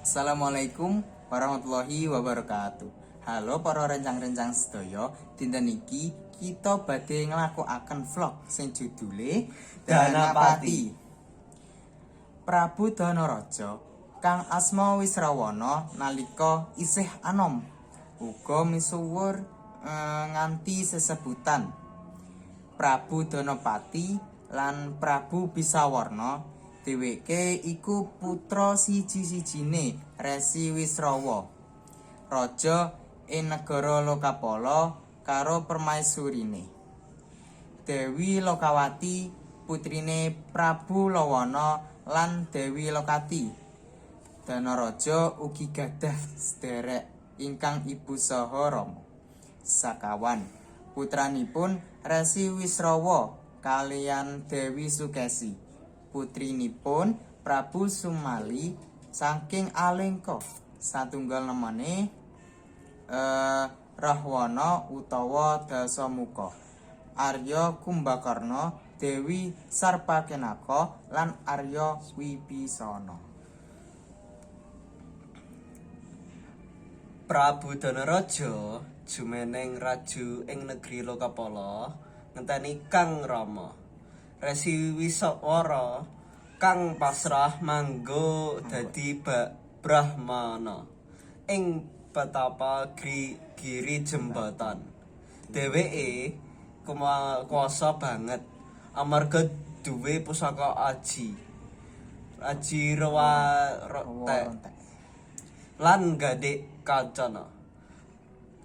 Assalamualaikum warahmatullahi wabarakatuh. Halo para rencang-rencang sedaya, dinten iki kita badhe nglakokaken vlog sing judule Danapati. Prabu Danaraja kang asma Wisrawana nalika isih anom uga misuwur nganti sesebutan Prabu Danapati lan Prabu Bisawarna. Dheweke iku putra siji-sijine Resi Wisrawa, raja ing negara Lokapala karo permaisurine. Dewi Lokawati putrine Prabu Lawana lan Dewi Lokati. Danaraja ugi gadah sedherek ingkang ibu saha rama. Sakawan putranipun Resi Wisrawa kaliyan Dewi Sukesi. Putrinipun Prabu Sumali saking Alengka satunggal namane Rahwana utawa Dasamuka, Arya Kumbakarna, Dewi Sarpakenaka lan Arya Wibisana. Prabu Danaraja jumeneng raju ing negeri Lokapala ngenteni Kang Rama. Resi Wisawara kang pasrah manggo dadi Brahmana ing petapa Giri Jembatan. Dheweke kuwasa banget amarga duwe pusaka aji Rawarontek lan gadhik kancana.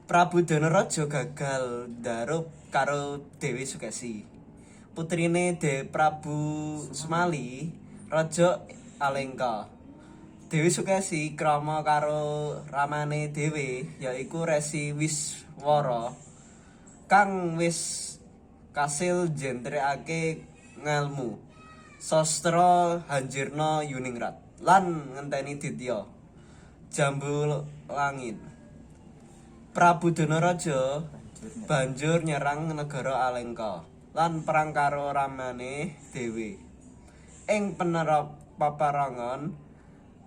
Prabu Danaraja gagal ndarup karo Dewi Sukesi. Putrine Prabu Sumali, raja Alengka. Dewi Sukesi krama karo ramane dhewe yaiku Resi Wiswara kang wis kasil njentrekake ngelmu sastra Hanjirna Yuningrat lan ngenteni Ditya Jambu Langit. Prabu Danaraja banjur nyerang negara Alengka lan perang karo ramane dhewe. Ing paparangan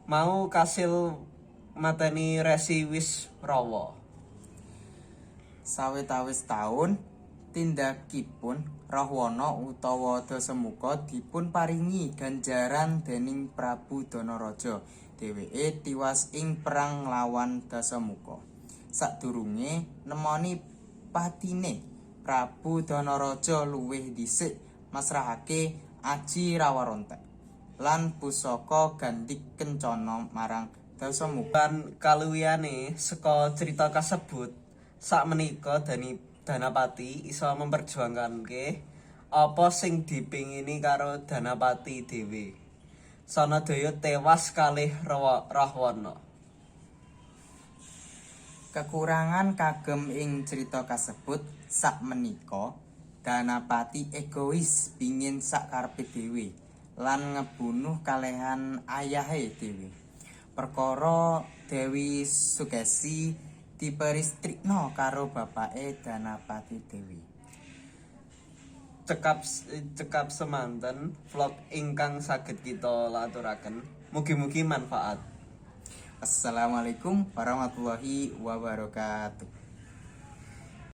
mau kasil mateni Resi Wisrawa. Sawetawis taun tindakipun Rahwana utawa Dasamuka dipun paringi ganjaran dening Prabu Danaraja. Dheweke tiwas ing perang nglawan Dasamuka. Sadurunge nemoni patine Prabu Danaraja luwih dhisik masrahake aji Rawarontek lan pusaka Gantik Kencana marang Dasamuka. Kaluwihane saka cerita kasebut sakmenika Danapati iso memperjuangkanke apa sing dipingini karo Danapati dhewe. Sanadaya tewas kalih Rahwana. Kekurangan kagem ing cerita kasebut sakmenika Danapati egois pingin sakarepe dhewe lan ngebunuh kalehan ayahe dhewe. Perkara Dewi Sukesi diperistrikna karo bapake Danapati dhewe. Cekap semanten vlog ingkang saged kita laturaken. Mugi-mugi manfaat. Assalamualaikum warahmatullahi wabarakatuh.